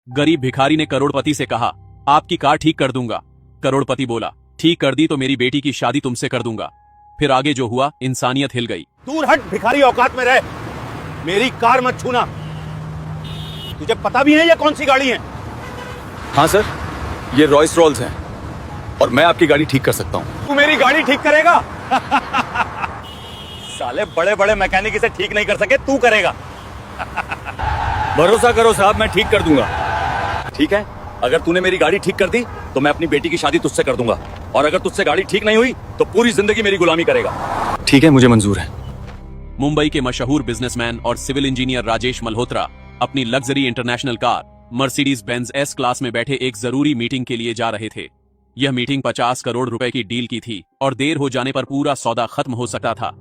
गरीब भिखारी ने करोड़पति से कहा, आपकी कार ठीक कर दूंगा। करोड़पति बोला, ठीक कर दी तो मेरी बेटी की शादी तुमसे कर दूंगा। फिर आगे जो हुआ, इंसानियत हिल गई। दूर हट भिखारी, औकात में रह, मेरी कार मत छूना। तुझे पता भी है ये कौन सी गाड़ी है? हाँ सर, ये रॉयस रॉल्स है और मैं आपकी गाड़ी ठीक कर सकता हूँ। तू मेरी गाड़ी ठीक करेगा? साले बड़े बड़े मैकेनिक इसे ठीक नहीं कर सके, तू करेगा। भरोसा करो साहब, मैं ठीक कर दूंगा। ठीक है, अगर तूने मेरी गाड़ी ठीक कर दी तो मैं अपनी बेटी की शादी तुझसे कर दूंगा, और अगर तुझसे गाड़ी ठीक नहीं हुई तो पूरी जिंदगी मेरी गुलामी करेगा। ठीक है, मुझे मंजूर है। मुंबई के मशहूर बिजनेसमैन और सिविल इंजीनियर राजेश मल्होत्रा अपनी luxury international car Mercedes Benz S class में बैठे एक जरूरी मीटिंग के लिए जा रहे थे। यह मीटिंग 50 करोड़ रुपए की डील की थी और देर हो जाने पर पूरा सौदा खत्म हो सकता था।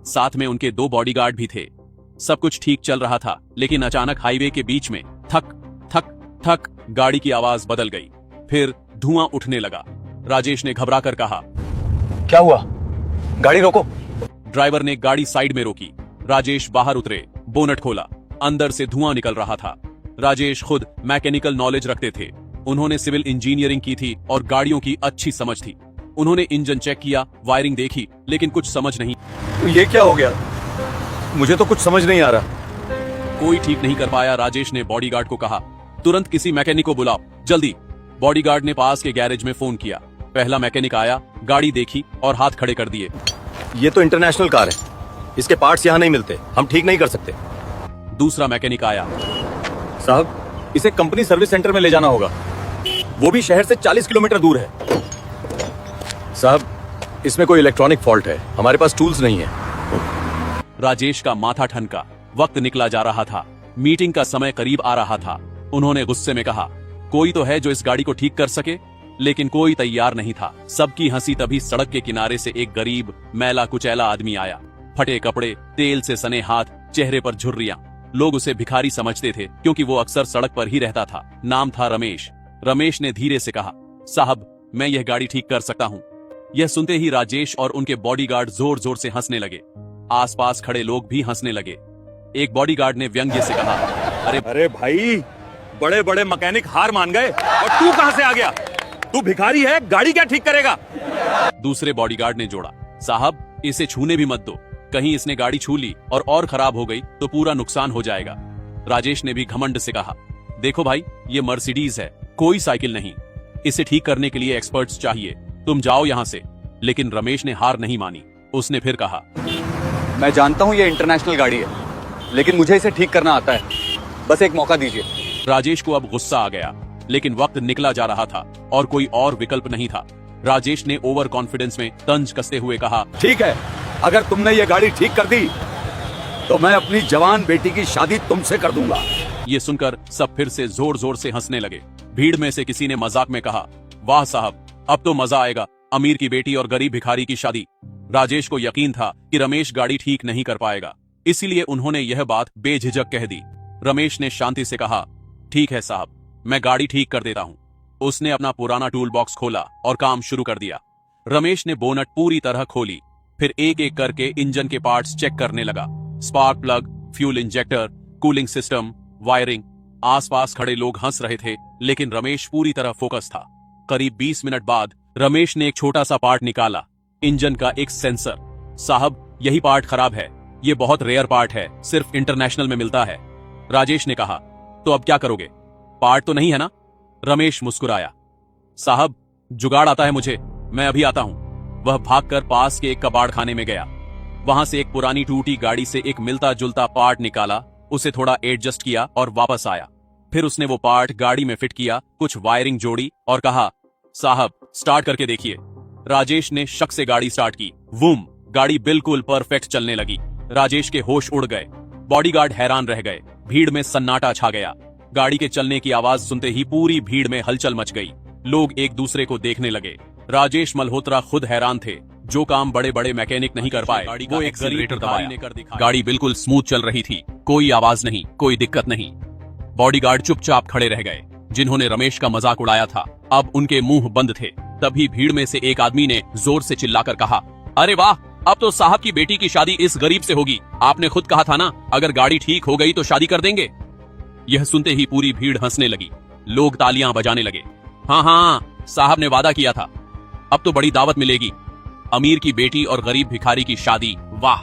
साथ में उनके 2 बॉडीगार्ड भी थे। सब कुछ ठीक चल रहा था, लेकिन अचानक हाईवे के बीच में थक थक थक गाड़ी की आवाज बदल गई। फिर धुआं उठने लगा। राजेश ने घबराकर कहा, क्या हुआ? गाड़ी रोको। ड्राइवर ने गाड़ी साइड में रोकी। राजेश बाहर उतरे, बोनट खोला, अंदर से धुआं निकल रहा था। राजेश खुद मैकेनिकल नॉलेज रखते थे। उन्होंने सिविल इंजीनियरिंग की थी और गाड़ियों की अच्छी समझ थी। उन्होंने इंजन चेक किया, वायरिंग देखी, लेकिन कुछ समझ नहीं। तो ये क्या हो गया? मुझे तो कुछ समझ नहीं आ रहा। कोई ठीक नहीं कर पाया। राजेश ने बॉडीगार्ड को कहा, तुरंत किसी मैकेनिक को बुलाओ, जल्दी। बॉडीगार्ड ने पास के गैरेज में फोन किया। पहला मैकेनिक आया, गाड़ी देखी और हाथ खड़े कर दिए। ये तो इंटरनेशनल कार है, इसके पार्ट्स यहाँ नहीं मिलते, हम ठीक नहीं कर सकते। दूसरा मैकेनिक आया, साहब इसे कंपनी सर्विस सेंटर में ले जाना होगा, वो भी शहर से 40 किलोमीटर दूर है। साहब इसमें कोई इलेक्ट्रॉनिक फॉल्ट है, हमारे पास टूल्स नहीं है। राजेश का माथा ठनका। वक्त निकला जा रहा था, मीटिंग का समय करीब आ रहा था। उन्होंने गुस्से में कहा, कोई तो है जो इस गाड़ी को ठीक कर सके, लेकिन कोई तैयार नहीं था। सबकी हंसी तभी सड़क के किनारे से एक गरीब मैला कुचैला आदमी आया। फटे कपड़े, तेल से सने हाथ, चेहरे पर झुर्रियां। लोग उसे भिखारी समझते थे क्योंकि वो अक्सर सड़क पर ही रहता था। नाम था रमेश। रमेश ने धीरे से कहा, साहब मैं यह गाड़ी ठीक कर सकता हूँ। यह सुनते ही राजेश और उनके बॉडीगार्ड जोर जोर से हंसने लगे। आसपास खड़े लोग भी हंसने लगे। एक बॉडीगार्ड ने व्यंग्य से कहा, अरे भाई, बड़े बड़े मैकेनिक हार मान गए और तू कहां से आ गया? तू भिखारी है, गाड़ी क्या ठीक करेगा? दूसरे बॉडीगार्ड ने जोड़ा, साहब इसे छूने भी मत दो, कहीं इसने गाड़ी छू ली और खराब हो गई तो पूरा नुकसान हो जाएगा। राजेश ने भी घमंड से कहा, देखो भाई, ये मर्सिडीज है, कोई साइकिल नहीं। इसे ठीक करने के लिए एक्सपर्ट्स चाहिए, तुम जाओ यहाँ से। लेकिन रमेश ने हार नहीं मानी। उसने फिर कहा, मैं जानता हूँ ये इंटरनेशनल गाड़ी है, लेकिन मुझे इसे ठीक करना आता है, बस एक मौका दीजिए। राजेश को अब गुस्सा आ गया, लेकिन वक्त निकला जा रहा था और कोई और विकल्प नहीं था। राजेश ने ओवर कॉन्फिडेंस में तंज कसते हुए कहा, ठीक है, अगर तुमने ये गाड़ी ठीक कर दी तो मैं अपनी जवान बेटी की शादी तुमसे कर दूंगा। ये सुनकर सब फिर से जोर जोर से हंसने लगे। भीड़ में से किसी ने मजाक में कहा, वाह साहब, अब तो मजा आएगा, अमीर की बेटी और गरीब भिखारी की शादी। राजेश को यकीन था कि रमेश गाड़ी ठीक नहीं कर पाएगा, इसीलिए उन्होंने यह बात बेझिझक कह दी। रमेश ने शांति से कहा, ठीक है साहब, मैं गाड़ी ठीक कर देता हूँ। उसने अपना पुराना टूल बॉक्स खोला और काम शुरू कर दिया। रमेश ने बोनट पूरी तरह खोली, फिर एक एक करके इंजन के पार्ट्स चेक करने लगा। Spark plug, fuel injector, cooling system, wiring. आसपास खड़े लोग हंस रहे थे, लेकिन रमेश पूरी तरह फोकस था। करीब 20 मिनट बाद रमेश ने एक छोटा सा पार्ट निकाला, इंजन का एक सेंसर। साहब यही पार्ट खराब है, ये बहुत रेयर पार्ट है, सिर्फ इंटरनेशनल में मिलता है। राजेश ने कहा, तो अब क्या करोगे? पार्ट तो नहीं है ना? रमेश मुस्कुराया, साहब जुगाड़ आता है मुझे, मैं अभी आता हूं। वह भागकर पास के एक कबाड़ खाने में गया। वहां से एक पुरानी टूटी गाड़ी से एक मिलता जुलता पार्ट निकाला, उसे थोड़ा एडजस्ट किया और वापस आया। फिर उसने वो पार्ट गाड़ी में फिट किया, कुछ वायरिंग जोड़ी और कहा, साहब स्टार्ट करके देखिए। राजेश ने शक से गाड़ी स्टार्ट की। वूम, गाड़ी बिल्कुल परफेक्ट चलने लगी। राजेश के होश उड़ गए। बॉडीगार्ड हैरान रह गए। भीड़ में सन्नाटा छा गया। गाड़ी के चलने की आवाज सुनते ही पूरी भीड़ में हलचल मच गई। लोग एक दूसरे को देखने लगे। राजेश मल्होत्रा खुद हैरान थे। जो काम बड़े बड़े मैकेनिक नहीं कर पाए, वो एक्सीलरेटर दबाया। गाड़ी बिल्कुल स्मूथ चल रही थी, कोई आवाज नहीं, कोई दिक्कत नहीं। बॉडीगार्ड चुपचाप खड़े रह गए। जिन्होंने रमेश का मजाक उड़ाया था, अब उनके मुंह बंद थे। तभी भीड़ में से एक आदमी ने जोर से चिल्लाकर कहा, अरे वाह, अब तो साहब की बेटी की शादी इस गरीब से होगी। आपने खुद कहा था ना, अगर गाड़ी ठीक हो गई तो शादी कर देंगे। यह सुनते ही पूरी भीड़ हंसने लगी। लोग तालियां बजाने लगे। हाँ हाँ, साहब ने वादा किया था, अब तो बड़ी दावत मिलेगी। अमीर की बेटी और गरीब भिखारी की शादी, वाह।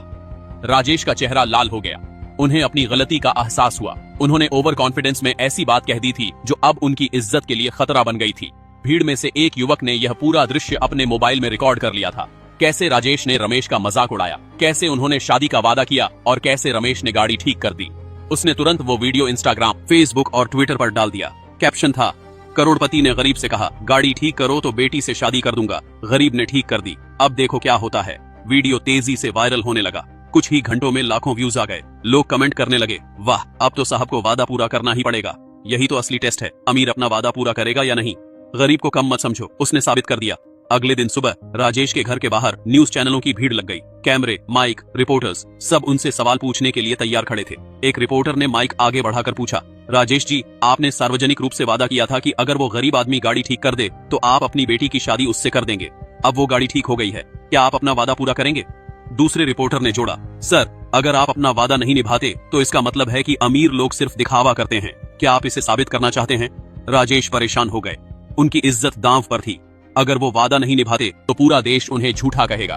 राजेश का चेहरा लाल हो गया। उन्हें अपनी गलती का एहसास हुआ। उन्होंने ओवर कॉन्फिडेंस में ऐसी बात कह दी थी जो अब उनकी इज्जत के लिए खतरा बन गई थी। भीड़ में से एक युवक ने यह पूरा दृश्य अपने मोबाइल में रिकॉर्ड कर लिया था। कैसे राजेश ने रमेश का मजाक उड़ाया, कैसे उन्होंने शादी का वादा किया और कैसे रमेश ने गाड़ी ठीक कर दी। उसने तुरंत वो वीडियो इंस्टाग्राम, फेसबुक और ट्विटर पर डाल दिया। कैप्शन था, करोड़पति ने गरीब से कहा गाड़ी ठीक करो तो बेटी से शादी कर दूंगा। गरीब ने ठीक कर दी, अब देखो क्या होता है। वीडियो तेजी से वायरल होने लगा। कुछ ही घंटों में लाखों व्यूज आ गए। लोग कमेंट करने लगे, वाह, अब तो साहब को वादा पूरा करना ही पड़ेगा। यही तो असली टेस्ट है, अमीर अपना वादा पूरा करेगा या नहीं। गरीब को कम मत समझो, उसने साबित कर दिया। अगले दिन सुबह राजेश के घर के बाहर न्यूज चैनलों की भीड़ लग गई। कैमरे, माइक, रिपोर्टर्स सब उनसे सवाल पूछने के लिए तैयार खड़े थे। एक रिपोर्टर ने माइक आगे बढ़ाकर पूछा, राजेश जी, आपने सार्वजनिक रूप से वादा किया था कि अगर वो गरीब आदमी गाड़ी ठीक कर दे तो आप अपनी बेटी की शादी उससे कर देंगे। अब वो गाड़ी ठीक हो गई है, क्या आप अपना वादा पूरा करेंगे? दूसरे रिपोर्टर ने जोड़ा, सर, अगर आप अपना वादा नहीं निभाते तो इसका मतलब है कि अमीर लोग सिर्फ दिखावा करते हैं। क्या आप इसे साबित करना चाहते हैं? राजेश परेशान हो गए। उनकी इज्जत दांव पर थी। अगर वो वादा नहीं निभाते तो पूरा देश उन्हें झूठा कहेगा।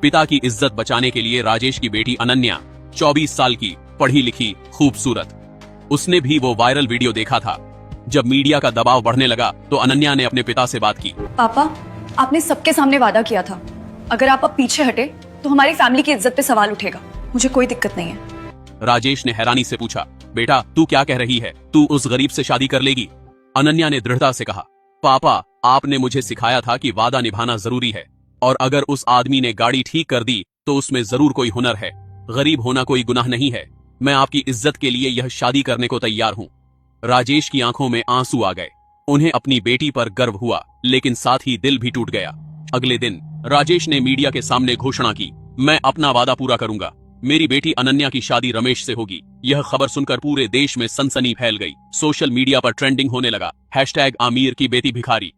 पिता की इज्जत बचाने के लिए राजेश की बेटी अनन्या, 24 साल की, पढ़ी लिखी, खूबसूरत, उसने भी वो वायरल वीडियो देखा था। जब मीडिया का दबाव बढ़ने लगा तो अनन्या ने अपने पिता से बात की। पापा, आपने सबके सामने वादा किया था, अगर आप अब पीछे हटे तो हमारी फैमिली की इज्जत पे सवाल उठेगा। मुझे कोई दिक्कत नहीं है। राजेश ने हैरानी से पूछा, बेटा तू क्या कह रही है? तू उस गरीब से शादी कर लेगी? अनन्या ने दृढ़ता से कहा, पापा, आपने मुझे सिखाया था कि वादा निभाना जरूरी है, और अगर उस आदमी ने गाड़ी ठीक कर दी तो उसमें जरूर कोई हुनर है। गरीब होना कोई गुनाह नहीं है। मैं आपकी इज्जत के लिए यह शादी करने को तैयार हूँ। राजेश की आंखों में आंसू आ गए। उन्हें अपनी बेटी पर गर्व हुआ, लेकिन साथ ही दिल भी टूट गया। अगले दिन राजेश ने मीडिया के सामने घोषणा की, मैं अपना वादा पूरा करूंगा। मेरी बेटी अनन्या की शादी रमेश से होगी। यह खबर सुनकर पूरे देश में सनसनी फैल गई। सोशल मीडिया पर ट्रेंडिंग होने लगा। #अमीर की बेटी भिखारी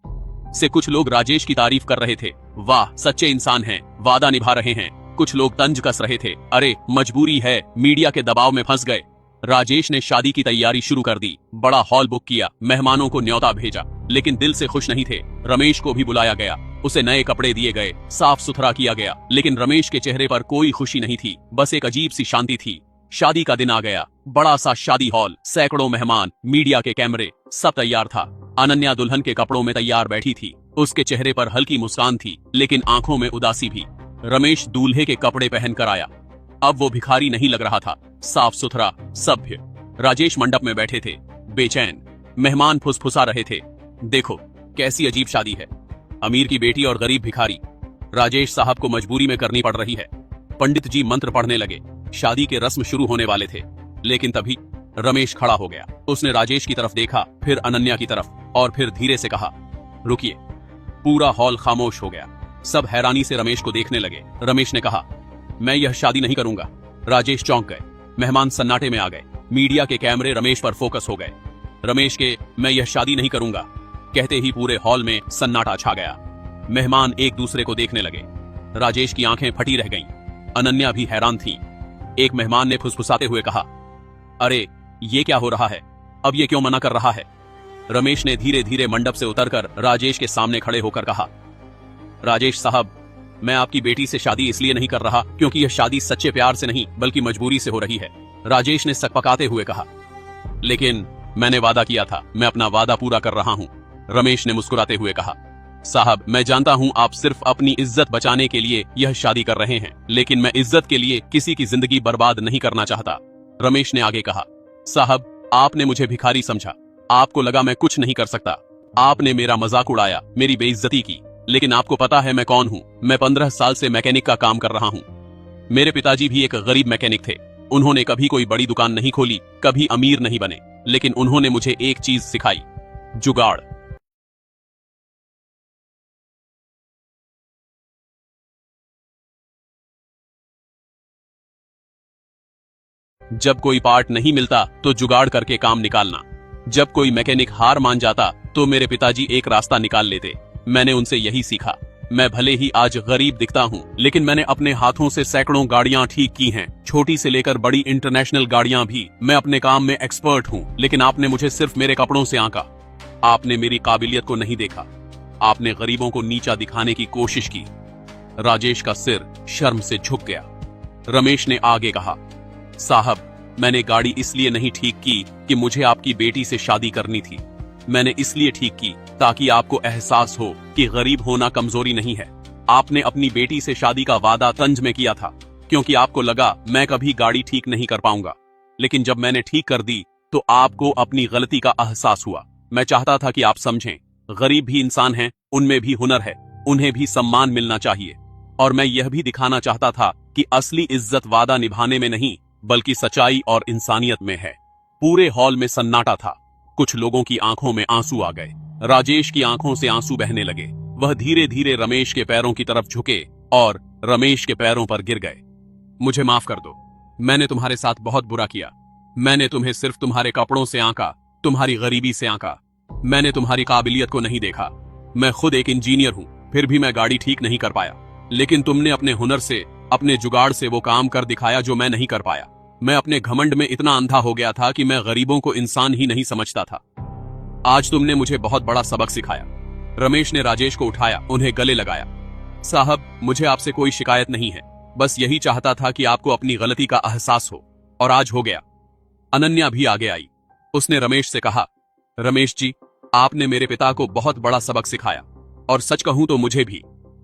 से कुछ लोग राजेश की तारीफ कर रहे थे। वाह, सच्चे इंसान हैं, वादा निभा रहे हैं। कुछ लोग तंज कस रहे थे, अरे मजबूरी है, मीडिया के दबाव में फंस गए। राजेश ने शादी की तैयारी शुरू कर दी। बड़ा हॉल बुक किया, मेहमानों को न्योता भेजा, लेकिन दिल से खुश नहीं थे। रमेश को भी बुलाया गया। उसे नए कपड़े दिए गए, साफ सुथरा किया गया, लेकिन रमेश के चेहरे पर कोई खुशी नहीं थी, बस एक अजीब सी शांति थी। शादी का दिन आ गया। बड़ा सा शादी हॉल, सैकड़ों मेहमान, मीडिया के कैमरे, सब तैयार था। अनन्या दुल्हन के कपड़ों में तैयार बैठी थी। उसके चेहरे पर हल्की मुस्कान थी, लेकिन आंखों में उदासी भी। रमेश दूल्हे के कपड़े पहन कर आया। अब वो भिखारी नहीं लग रहा था, साफ सुथरा, सभ्य। राजेश मंडप में बैठे थे, बेचैन। मेहमान फुसफुसा रहे थे, देखो कैसी अजीब शादी है, अमीर की बेटी और गरीब भिखारी। राजेश साहब को मजबूरी में करनी पड़ रही है। पंडित जी मंत्र पढ़ने लगे। शादी के रस्म शुरू होने वाले थे, लेकिन तभी रमेश खड़ा हो गया। उसने राजेश की तरफ देखा, फिर अनन्या की तरफ, और फिर धीरे से कहा, रुकिए। पूरा हॉल खामोश हो गया। सब हैरानी से रमेश को देखने लगे। रमेश ने कहा, मैं यह शादी नहीं करूंगा। राजेश चौंक गए। मेहमान सन्नाटे में आ गए। मीडिया के कैमरे रमेश पर फोकस हो गए। रमेश के मैं यह शादी नहीं करूंगा कहते ही पूरे हॉल में सन्नाटा छा गया। मेहमान एक दूसरे को देखने लगे। राजेश की आंखें फटी रह गईं। अनन्या भी हैरान थी। एक मेहमान ने फुसफुसाते हुए कहा, अरे ये क्या हो रहा है, अब ये क्यों मना कर रहा है? रमेश ने धीरे धीरे मंडप से उतरकर राजेश के सामने खड़े होकर कहा, राजेश साहब, मैं आपकी बेटी से शादी इसलिए नहीं कर रहा क्योंकि यह शादी सच्चे प्यार से नहीं बल्कि मजबूरी से हो रही है। राजेश ने सकपकाते हुए कहा, लेकिन मैंने वादा किया था, मैं अपना वादा पूरा कर रहा हूं। रमेश ने मुस्कुराते हुए कहा, साहब, मैं जानता हूं आप सिर्फ अपनी इज्जत बचाने के लिए यह शादी कर रहे हैं, लेकिन मैं इज्जत के लिए किसी की जिंदगी बर्बाद नहीं करना चाहता। रमेश ने आगे कहा, साहब, आपने मुझे भिखारी समझा, आपको लगा मैं कुछ नहीं कर सकता, आपने मेरा मजाक उड़ाया, मेरी बेइज्जती की, लेकिन आपको पता है मैं कौन हूं? मैं 15 साल से मैकेनिक का काम कर रहा हूं। मेरे पिताजी भी एक गरीब मैकेनिक थे। उन्होंने कभी कोई बड़ी दुकान नहीं खोली, कभी अमीर नहीं बने, लेकिन उन्होंने मुझे एक चीज सिखाई, जुगाड़। जब कोई पार्ट नहीं मिलता तो जुगाड़ करके काम निकालना। जब कोई मैकेनिक हार मान जाता तो मेरे पिताजी एक रास्ता निकाल लेते। मैंने उनसे यही सीखा। मैं भले ही आज गरीब दिखता हूँ, लेकिन मैंने अपने हाथों से सैकड़ों गाड़ियां ठीक की हैं, छोटी से लेकर बड़ी इंटरनेशनल गाड़ियां भी। मैं अपने काम में एक्सपर्ट हूँ, लेकिन आपने मुझे सिर्फ मेरे कपड़ों से आंका। आपने मेरी काबिलियत को नहीं देखा। आपने गरीबों को नीचा दिखाने की कोशिश की। राजेश का सिर शर्म से झुक गया। रमेश ने आगे कहा, साहब, मैंने गाड़ी इसलिए नहीं ठीक की कि मुझे आपकी बेटी से शादी करनी थी। मैंने इसलिए ठीक की ताकि आपको एहसास हो कि गरीब होना कमजोरी नहीं है। आपने अपनी बेटी से शादी का वादा तंज में किया था क्योंकि आपको लगा मैं कभी गाड़ी ठीक नहीं कर पाऊंगा। लेकिन जब मैंने ठीक कर दी तो आपको अपनी गलती का एहसास हुआ। मैं चाहता था कि आप समझें, गरीब भी इंसान हैं, उनमें भी हुनर है, उन्हें भी सम्मान मिलना चाहिए। और मैं यह भी दिखाना चाहता था कि असली इज्जत वादा निभाने में नहीं बल्कि सच्चाई और इंसानियत में है। पूरे हॉल में सन्नाटा था। कुछ लोगों की आंखों में आंसू आ गए। राजेश की आंखों से आंसू बहने लगे। वह धीरे धीरे रमेश के पैरों की तरफ झुके और रमेश के पैरों पर गिर गए। मुझे माफ कर दो, मैंने तुम्हारे साथ बहुत बुरा किया। मैंने तुम्हें सिर्फ तुम्हारे कपड़ों से आंका, तुम्हारी गरीबी से आंका। मैंने तुम्हारी काबिलियत को नहीं देखा। मैं खुद एक इंजीनियर हूं, फिर भी मैं गाड़ी ठीक नहीं कर पाया। लेकिन तुमने अपने हुनर से, अपने जुगाड़ से वो काम कर दिखाया जो मैं नहीं कर पाया। मैं अपने घमंड में इतना अंधा हो गया था कि मैं गरीबों को इंसान ही नहीं समझता था। आज तुमने मुझे बहुत बड़ा सबक सिखाया। रमेश ने राजेश को उठाया, उन्हें गले लगाया। साहब, मुझे आपसे कोई शिकायत नहीं है, बस यही चाहता था कि आपको अपनी गलती का एहसास हो, और आज हो गया। अनन्या भी आगे आई। उसने रमेश से कहा, रमेश जी, आपने मेरे पिता को बहुत बड़ा सबक सिखाया, और सच कहूं तो मुझे भी।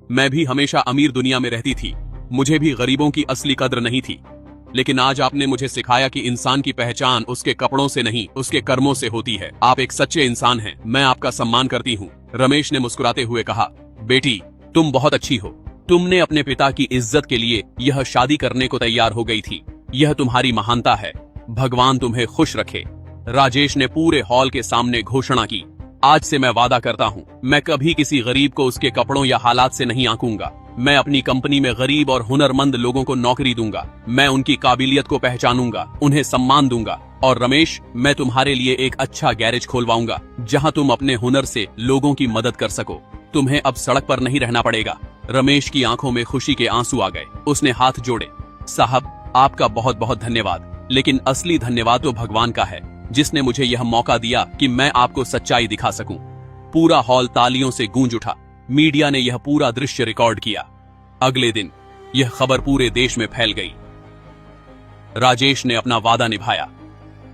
मैं भी हमेशा अमीर दुनिया में रहती थी, मुझे भी गरीबों की असली कद्र नहीं थी। लेकिन आज आपने मुझे सिखाया कि इंसान की पहचान उसके कपड़ों से नहीं, उसके कर्मों से होती है। आप एक सच्चे इंसान हैं, मैं आपका सम्मान करती हूँ। रमेश ने मुस्कुराते हुए कहा, बेटी, तुम बहुत अच्छी हो। तुमने अपने पिता की इज्जत के लिए यह शादी करने को तैयार हो गई थी। यह तुम्हारी महानता है। भगवान तुम्हें खुश रखे। राजेश ने पूरे हॉल के सामने घोषणा की, आज से मैं वादा करता हूँ, मैं कभी किसी गरीब को उसके कपड़ों या हालात से नहीं आंकूंगा। मैं अपनी कंपनी में गरीब और हुनरमंद लोगों को नौकरी दूंगा। मैं उनकी काबिलियत को पहचानूंगा, उन्हें सम्मान दूंगा। और रमेश, मैं तुम्हारे लिए एक अच्छा गैरेज खोलवाऊंगा जहां तुम अपने हुनर से लोगों की मदद कर सको। तुम्हें अब सड़क पर नहीं रहना पड़ेगा। रमेश की आंखों में खुशी के आंसू आ गए। उसने हाथ जोड़े। साहब, आपका बहुत बहुत धन्यवाद, लेकिन असली धन्यवाद तो भगवान का है, जिसने मुझे यह मौका दिया कि मैं आपको सच्चाई दिखा सकूं। पूरा हॉल तालियों से गूंज उठा। मीडिया ने यह पूरा दृश्य रिकॉर्ड किया। अगले दिन यह खबर पूरे देश में फैल गई। राजेश ने अपना वादा निभाया,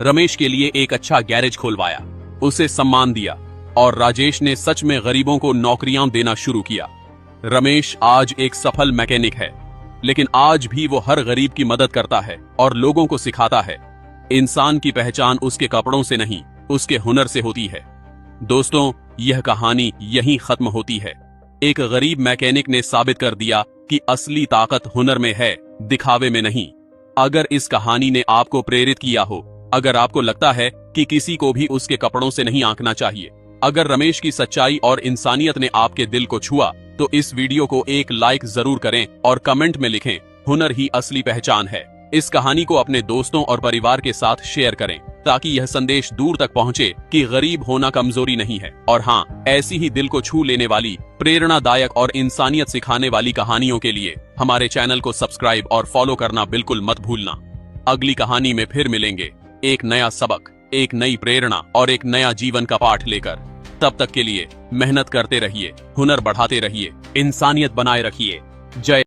रमेश के लिए एक अच्छा गैरेज खुलवाया, उसे सम्मान दिया, और राजेश ने सच में गरीबों को नौकरियां देना शुरू किया। रमेश आज एक सफल मैकेनिक है, लेकिन आज भी वो हर गरीब की मदद करता है और लोगों को सिखाता है, इंसान की पहचान उसके कपड़ों से नहीं, उसके हुनर से होती है। दोस्तों, यह कहानी यहीं खत्म होती है। एक गरीब मैकेनिक ने साबित कर दिया कि असली ताकत हुनर में है, दिखावे में नहीं। अगर इस कहानी ने आपको प्रेरित किया हो, अगर आपको लगता है कि किसी को भी उसके कपड़ों से नहीं आंकना चाहिए, अगर रमेश की सच्चाई और इंसानियत ने आपके दिल को छुआ, तो इस वीडियो को एक लाइक जरूर करें और कमेंट में लिखें, हुनर ही असली पहचान है। इस कहानी को अपने दोस्तों और परिवार के साथ शेयर करें ताकि यह संदेश दूर तक पहुंचे कि गरीब होना कमजोरी नहीं है। और हाँ, ऐसी ही दिल को छू लेने वाली, प्रेरणादायक और इंसानियत सिखाने वाली कहानियों के लिए हमारे चैनल को सब्सक्राइब और फॉलो करना बिल्कुल मत भूलना। अगली कहानी में फिर मिलेंगे, एक नया सबक, एक नई प्रेरणा और एक नया जीवन का पाठ लेकर। तब तक के लिए मेहनत करते रहिए, हुनर बढ़ाते रहिए, इंसानियत बनाए रखिए। जय